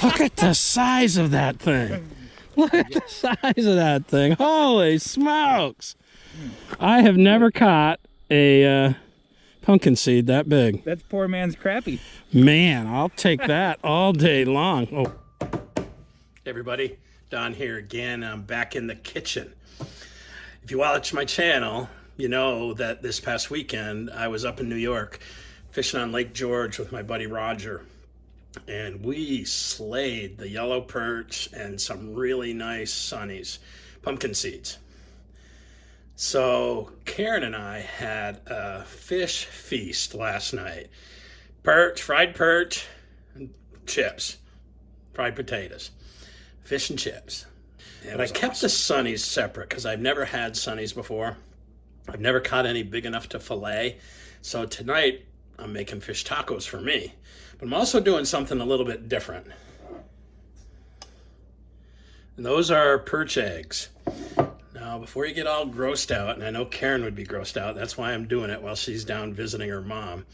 Look at the size of that thing. Look at the size of that thing. Holy smokes. I have never caught a pumpkinseed that big. That's poor man's crappie. Man, I'll take that all day long. Oh. Everybody, Don here again. I'm back in the kitchen. If you watch my channel, you know that this past weekend I was up in New York fishing on Lake George with my buddy Roger. And we slayed the yellow perch and some really nice sunnies, pumpkin seeds. So Karen and I had a fish feast last night. Fried perch, and chips, fried potatoes, fish and chips. And I kept the sunnies separate because I've never had sunnies before. I've never caught any big enough to fillet. So tonight I'm making fish tacos for me. But I'm also doing something a little bit different. And those are perch eggs. Now, before you get all grossed out, and I know Karen would be grossed out, that's why I'm doing it while she's down visiting her mom.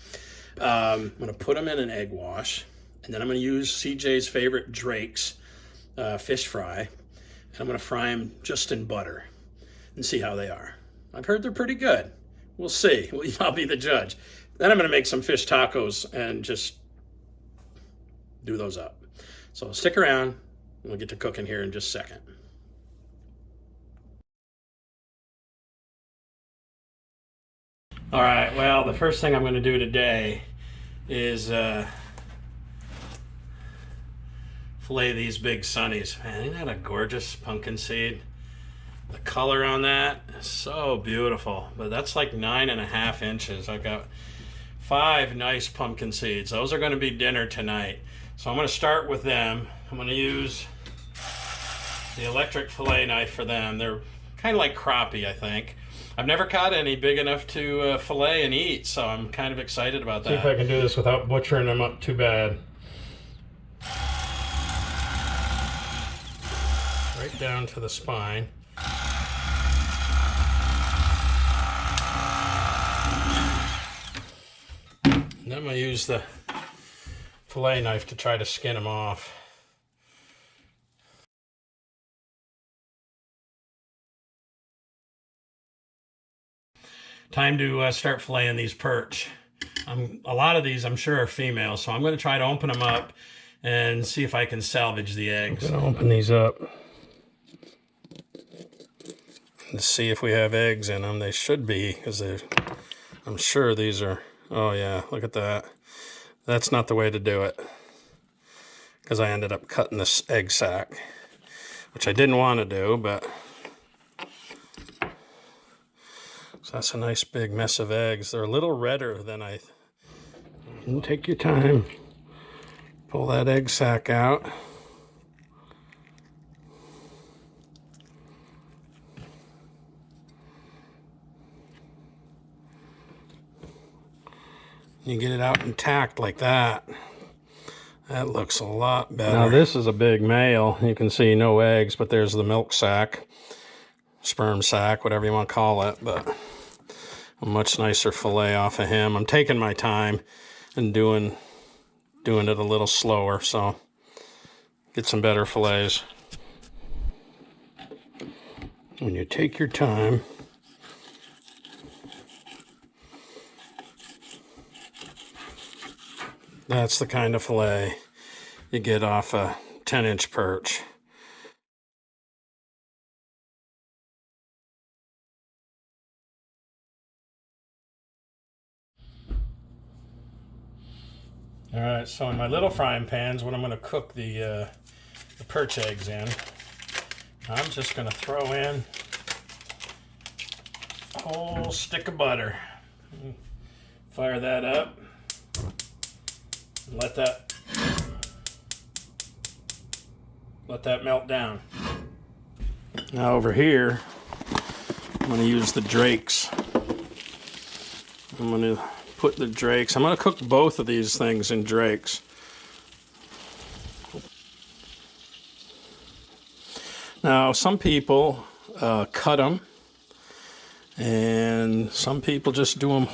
I'm going to put them in an egg wash, and then I'm going to use CJ's favorite Drake's fish fry, and I'm going to fry them just in butter and see how they are. I've heard they're pretty good. We'll see. I'll be the judge. Then I'm going to make some fish tacos and just do those up. So stick around, and we'll get to cooking here in just a second. All right, well, the first thing I'm going to do today is fillet these big sunnies. Man, isn't that a gorgeous pumpkin seed? The color on that is so beautiful, but that's like 9.5 inches. I've got 5 nice pumpkin seeds. Those are going to be dinner tonight. So I'm going to start with them. I'm going to use the electric fillet knife for them. They're kind of like crappie, I think. I've never caught any big enough to fillet and eat, so I'm kind of excited about that. See if I can do this without butchering them up too bad. Right down to the spine. And then I'm going to use the fillet knife to try to skin them off. Time to start filleting these perch. A lot of these I'm sure are female, so I'm going to try to open them up and see if I can salvage the eggs. I'm going to open these up and see if we have eggs in them. They should be, because I'm sure these are. Oh yeah, look at that. That's not the way to do it, because I ended up cutting this egg sac, which I didn't want to do, but so that's a nice big mess of eggs. They're a little redder than I. You take your time, pull that egg sac out. You get it out intact like that. That looks a lot better. Now this is a big male. You can see no eggs, but there's the milk sac, sperm sac, whatever you want to call it. But a much nicer fillet off of him. I'm taking my time and doing it a little slower, so get some better fillets. When you take your time, that's the kind of fillet you get off a 10-inch perch. All right, so in my little frying pan's what I'm going to cook the perch eggs in. I'm just going to throw in a whole stick of butter. Fire that up. Let that melt down. Now over here, I'm going to use the Drake's. I'm going to put the Drake's. I'm going to cook both of these things in Drake's. Now, some people cut them, and some people just do them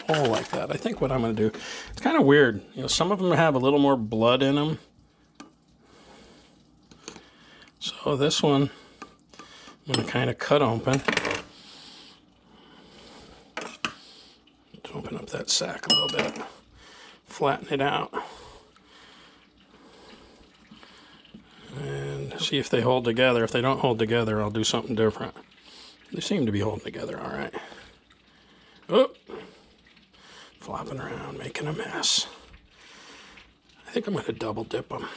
whole like that. I think what I'm going to do, it's kind of weird. You know, some of them have a little more blood in them So this one, I'm going to kind of cut open. Let's open up that sack a little bit. Flatten it out. And see if they hold together. If they don't hold together, I'll do something different. They seem to be holding together all right. Oh, flopping around, making a mess. I think I'm going to double dip them.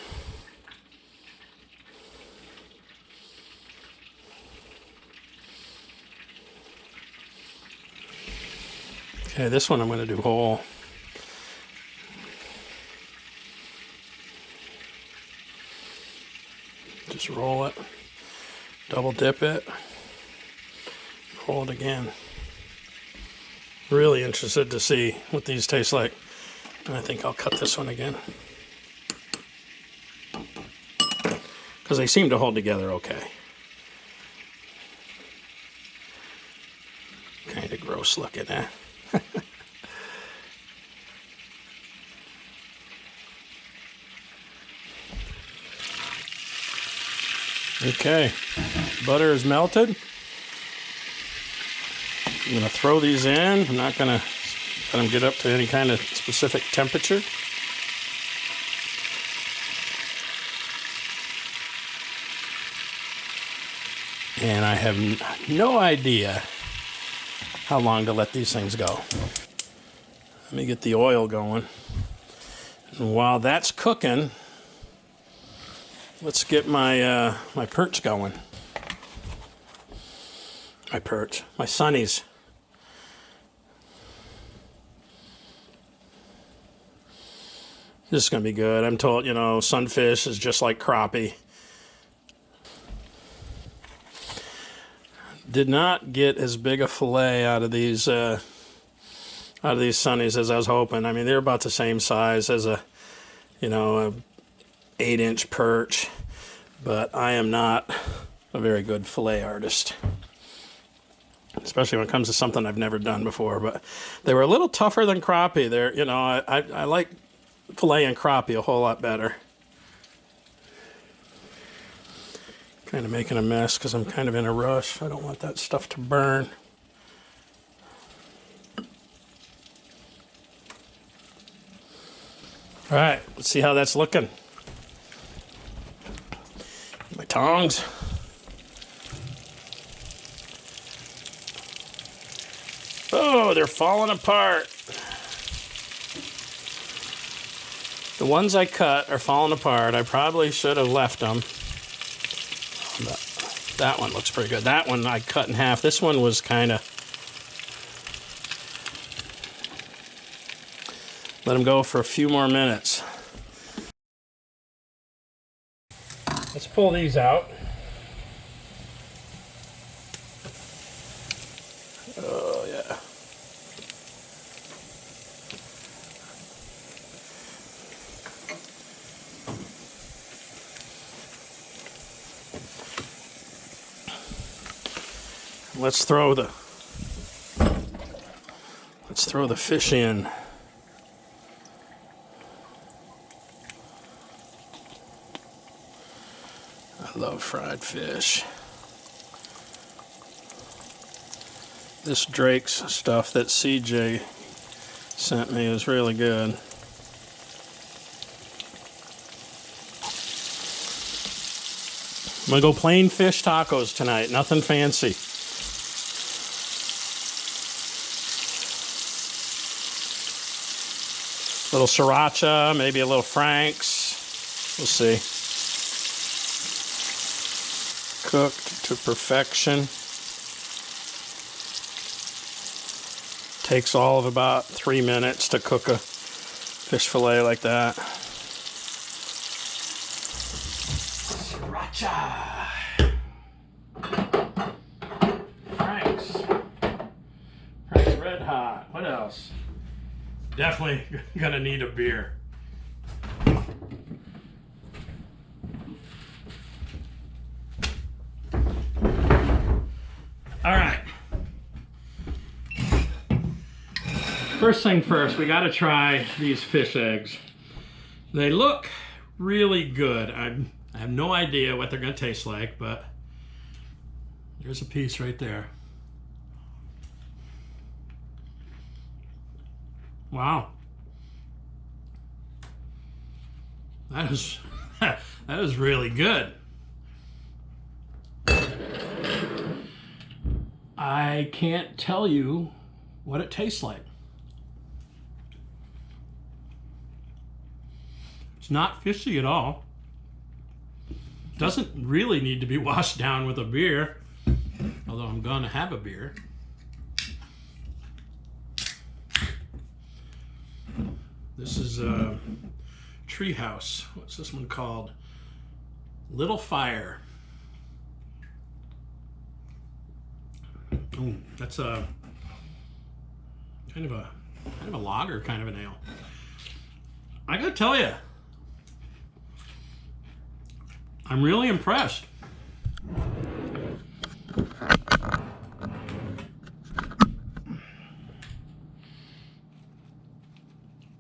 Okay, this one I'm going to do whole. Just roll it, double dip it, roll it again. Really interested to see what these taste like. And I think I'll cut this one again. Because they seem to hold together okay. Kind of gross looking, eh? Okay, butter is melted. I'm going to throw these in. I'm not going to let them get up to any kind of specific temperature. And I have no idea how long to let these things go. Let me get the oil going. And while that's cooking, let's get my my perch going. My perch, my sunnies. This is going to be good. I'm told, you know, sunfish is just like crappie. Did not get as big a fillet out of these sunnies as I was hoping. I mean, they're about the same size as a 8-inch perch, but I am not a very good fillet artist, especially when it comes to something I've never done before. But they were a little tougher than crappie. They're, you know, I like fillet and crappie a whole lot better. Kind of making a mess because I'm kind of in a rush. I don't want that stuff to burn. All right, let's see how that's looking. My tongs. Oh, they're falling apart. The ones I cut are falling apart. I probably should have left them. That one looks pretty good. That one I cut in half. This one was kind of... Let them go for a few more minutes. Let's pull these out. Oh, yeah. Let's throw the fish in. I love fried fish. This Drake's stuff that CJ sent me is really good. I'm gonna go plain fish tacos tonight, nothing fancy. A little sriracha, maybe a little Frank's. We'll see. Cooked to perfection. Takes all of about 3 minutes to cook a fish fillet like that. Sriracha. Frank's Red Hot. What else? Definitely gonna need a beer. All right. First thing first, we gotta try these fish eggs. They look really good. I have no idea what they're going to taste like, but there's a piece right there. Wow. That is that is really good. I can't tell you what it tastes like. It's not fishy at all. Doesn't really need to be washed down with a beer, although I'm gonna have a beer. This is a Treehouse. What's this one called? Little Fire. Ooh, that's a kind of a lager kind of an ale. I gotta tell you, I'm really impressed.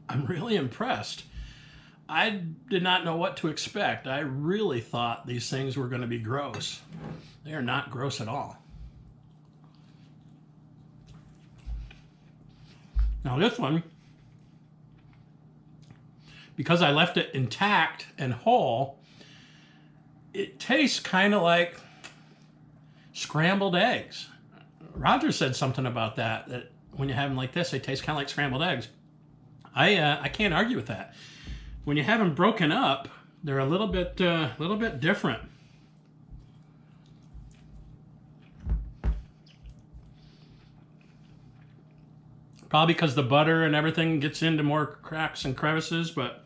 I'm really impressed. I did not know what to expect. I really thought these things were going to be gross. They are not gross at all. Now this one, because I left it intact and whole, it tastes kind of like scrambled eggs. Roger said something about that when you have them like this, they taste kind of like scrambled eggs. I can't argue with that. When you have them broken up, they're a little bit different. Probably because the butter and everything gets into more cracks and crevices, but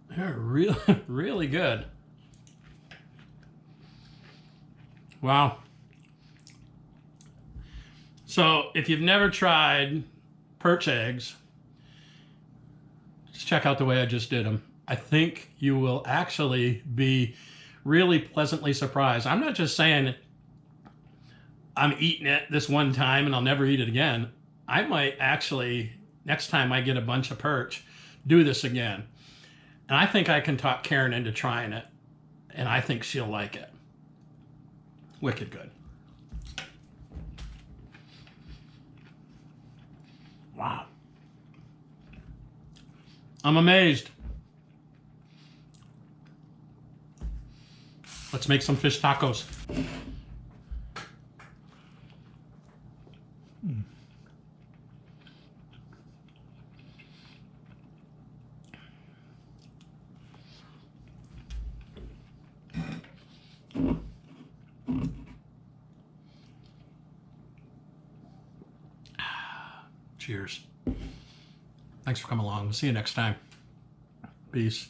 they're really, really good. Wow. So if you've never tried perch eggs, just check out the way I just did them. I think you will actually be really pleasantly surprised. I'm not just saying I'm eating it this one time and I'll never eat it again. I might actually, next time I get a bunch of perch, do this again. And I think I can talk Karen into trying it, and I think she'll like it. Wicked good. Wow. I'm amazed. Let's make some fish tacos. Cheers. Thanks for coming along. We'll see you next time. Peace.